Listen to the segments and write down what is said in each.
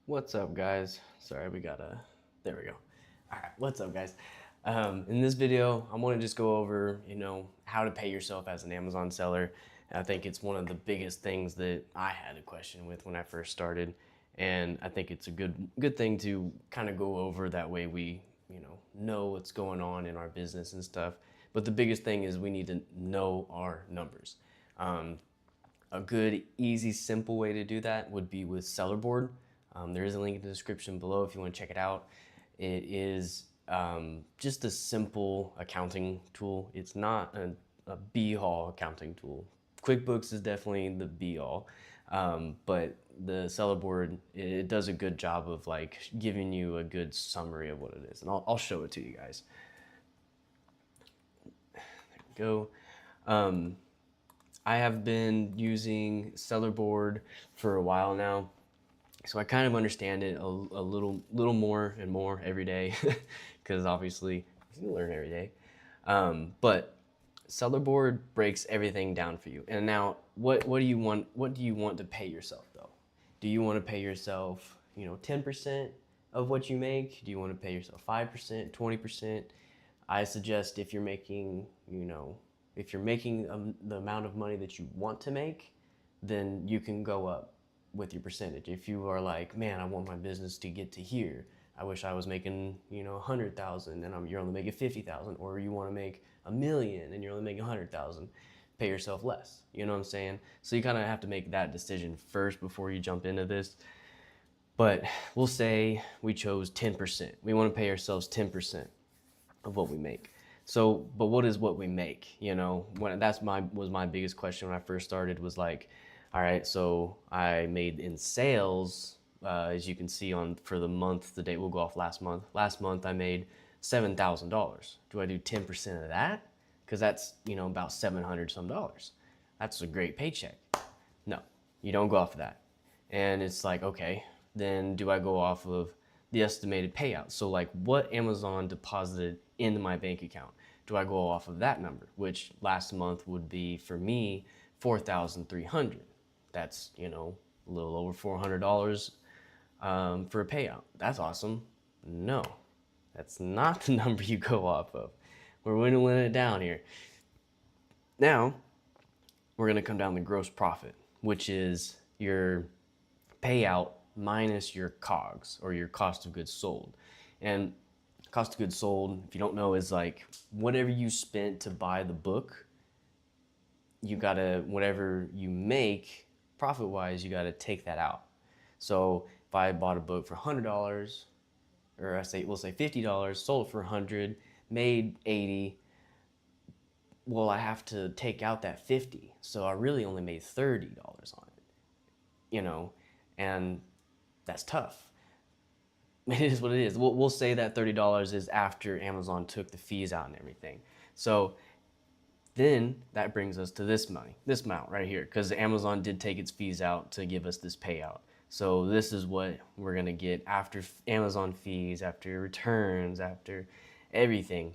What's up, guys? Sorry, there we go. All right, what's up, guys? In this video, I want to just go over, how to pay yourself as an Amazon seller. I think it's one of the biggest things that I had a question with when I first started, and I think it's a good thing to kind of go over. That way, we, know what's going on in our business and stuff. But the biggest thing is we need to know our numbers. A good, easy, simple way to do that would be with Sellerboard. There is a link in the description below if you want to check it out. It is just a simple accounting tool. It's not a be-all accounting tool. QuickBooks is definitely the be-all, but the Sellerboard, it does a good job of like giving you a good summary of what it is. And I'll show it to you guys. There we go. I have been using Sellerboard for a while now, so I kind of understand it a little more and more every day, because obviously you learn every day. But Sellerboard breaks everything down for you. And now, what do you want? What do you want to pay yourself though? Do you want to pay yourself, 10% of what you make? Do you want to pay yourself 5%, 20%? I suggest if you're making, the amount of money that you want to make, then you can go up with your percentage. If you are like, man, I want my business to get to here. I wish I was making, 100,000 and you're only making 50,000, or you want to make $1 million and you're only making 100,000, pay yourself less. You know what I'm saying? So you kind of have to make that decision first before you jump into this. But we'll say we chose 10%. We want to pay ourselves 10% of what we make. So, but what is what we make? Was my biggest question when I first started, was like, all right, so I made in sales, as you can see for the month, the date will go off last month. Last month I made $7,000. Do I do 10% of that? Because that's, about $700 some dollars. That's a great paycheck. No, you don't go off of that. And it's like, okay, then do I go off of the estimated payout? So like what Amazon deposited into my bank account, do I go off of that number? Which last month would be, for me, $4,300. That's, a little over $400 for a payout. That's awesome. No, that's not the number you go off of. We're whittling it down here. Now, we're going to come down to gross profit, which is your payout minus your COGS, or your cost of goods sold. And cost of goods sold, if you don't know, is like whatever you spent to buy the book, whatever you make profit-wise, you gotta take that out. So if I bought a book for $100, or we'll say $50, sold it for $100, made $80, well, I have to take out that $50. So I really only made $30 on it, and that's tough. It is what it is. We'll say that $30 is after Amazon took the fees out and everything. So then that brings us to this amount right here, because Amazon did take its fees out to give us this payout. So this is what we're gonna get after Amazon fees, after returns, after everything,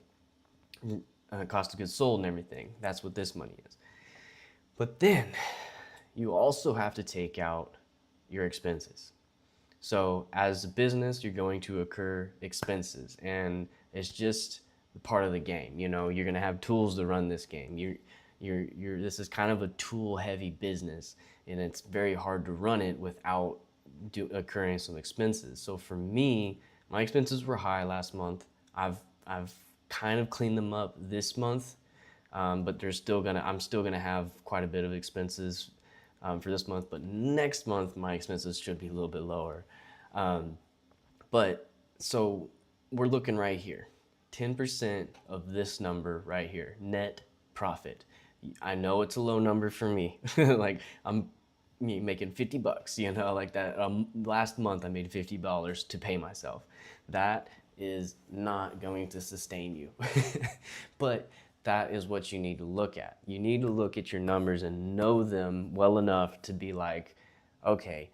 cost of goods sold and everything. That's what this money is. But then you also have to take out your expenses. So as a business, you're going to incur expenses, and it's just part of the game. You're gonna have tools to run this game. This is kind of a tool-heavy business, and it's very hard to run it without incurring some expenses. So for me, my expenses were high last month. I've kind of cleaned them up this month, but I'm still gonna have quite a bit of expenses for this month. But next month, my expenses should be a little bit lower. But so we're looking right here. 10% of this number right here, net profit. I know it's a low number for me. Like I'm making $50, like that. Last month I made $50 to pay myself. That is not going to sustain you. But that is what you need to look at. You need to look at your numbers and know them well enough to be like, okay,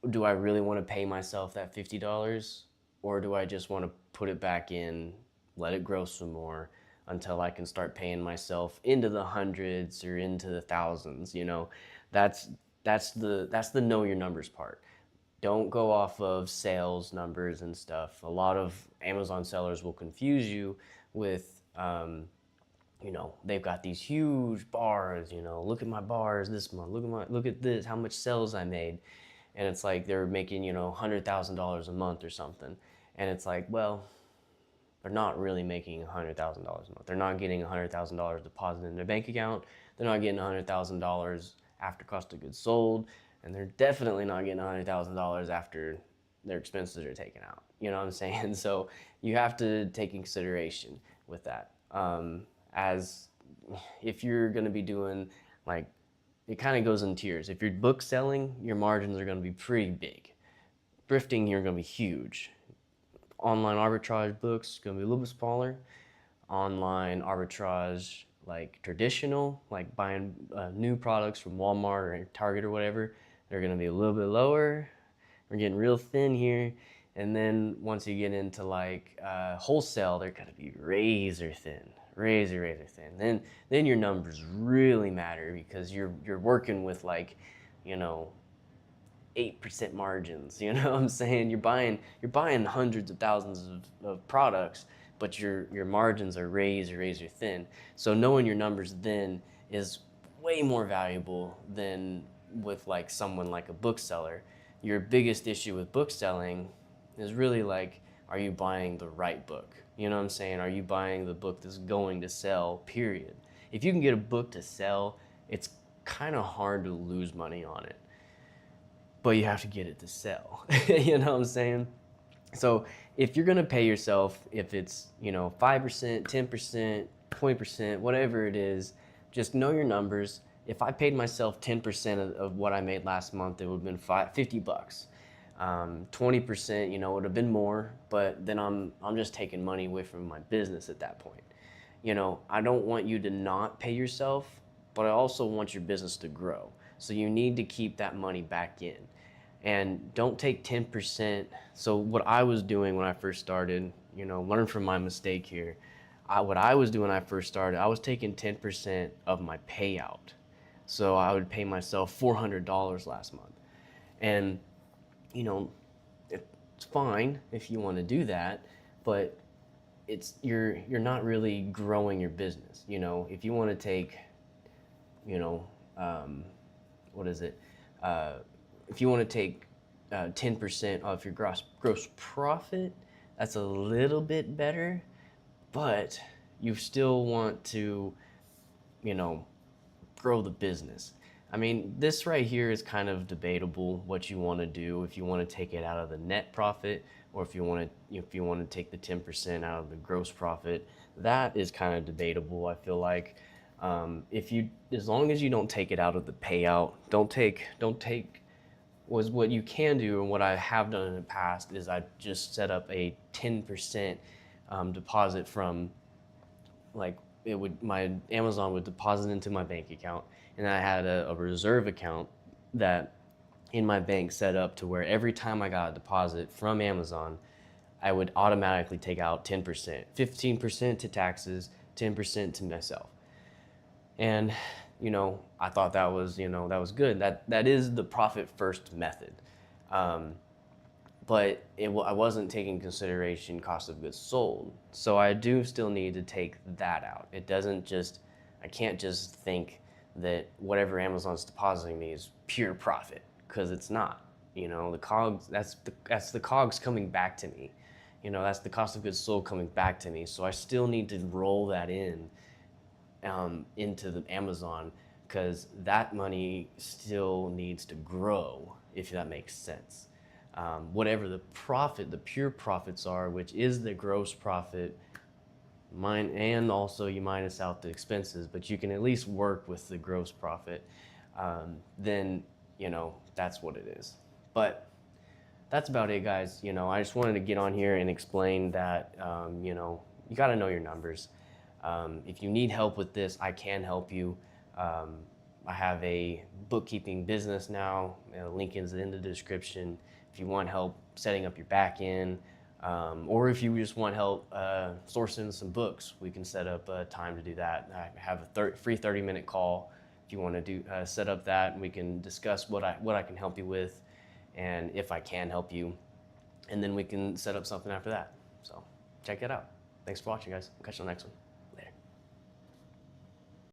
do I really want to pay myself that $50? Or do I just want to put it back in, let it grow some more until I can start paying myself into the hundreds or into the thousands? That's the know your numbers part. Don't go off of sales numbers and stuff. A lot of Amazon sellers will confuse you with, they've got these huge bars. Look at my bars this month. Look at this, how much sales I made, and it's like they're making $100,000 a month or something, and it's like, well, they're not really making $100,000 a month. They're not getting $100,000 deposited in their bank account. They're not getting $100,000 after cost of goods sold, and they're definitely not getting $100,000 after their expenses are taken out. You know what I'm saying? So you have to take in consideration with that. As if you're going to be doing, like, it kind of goes in tiers. If you're book selling, your margins are going to be pretty big. Thrifting, you're going to be huge. Online arbitrage books going to be a little bit smaller. Online arbitrage, like traditional, like buying new products from Walmart or Target or whatever, they're going to be a little bit lower. We're getting real thin here. And then once you get into like wholesale, they're going to be razor thin, razor thin. Then your numbers really matter, because you're working with, like, 8% margins. You know what I'm saying? You're buying hundreds of thousands of products, but your margins are razor thin. So knowing your numbers then is way more valuable than with like someone like a bookseller. Your biggest issue with book selling is really like, are you buying the right book? You know what I'm saying? Are you buying the book that's going to sell, period? If you can get a book to sell, it's kind of hard to lose money on it, but you have to get it to sell. You know what I'm saying? So if you're gonna pay yourself, if it's 5%, 10%, 20%, whatever it is, just know your numbers. If I paid myself 10% of what I made last month, it would have been $50. 20%, would have been more, but then I'm just taking money away from my business at that point. I don't want you to not pay yourself, but I also want your business to grow. So you need to keep that money back in. And don't take 10%. So what I was doing when I first started, learn from my mistake here. What I was doing when I first started, I was taking 10% of my payout. So I would pay myself $400 last month. And, it's fine if you want to do that, but you're not really growing your business. If you want to take, what is it? If you want to take 10% of your gross profit, that's a little bit better, but you still want to, grow the business. I mean, this right here is kind of debatable what you want to do. If you want to take it out of the net profit, or if you want to take the 10% out of the gross profit, that is kind of debatable. I feel like as long as you don't take it out of the payout, don't take was what you can do, and what I have done in the past is I just set up a 10% deposit from, like, my Amazon would deposit into my bank account, and I had a reserve account that in my bank set up to where every time I got a deposit from Amazon, I would automatically take out 10%, 15% to taxes, 10% to myself. And I thought that was good. That is the profit first method, but I wasn't taking consideration cost of goods sold. So I do still need to take that out. I can't just think that whatever Amazon's depositing me is pure profit, because it's not. The COGS, that's the COGS coming back to me. That's the cost of goods sold coming back to me. So I still need to roll that into the Amazon, because that money still needs to grow, if that makes sense. Whatever the pure profits are, which is the gross profit, and also you minus out the expenses, but you can at least work with the gross profit, then that's what it is. But that's about it, guys. I just wanted to get on here and explain that you got to know your numbers. If you need help with this, I can help you. I have a bookkeeping business now. Link is in the description. If you want help setting up your back end, or if you just want help sourcing some books, we can set up a time to do that. I have a free 30-minute call if you want to set up that, and we can discuss what I can help you with. and if I can help you, and then we can set up something after that. So check it out. Thanks for watching, guys. I'll catch you on the next one.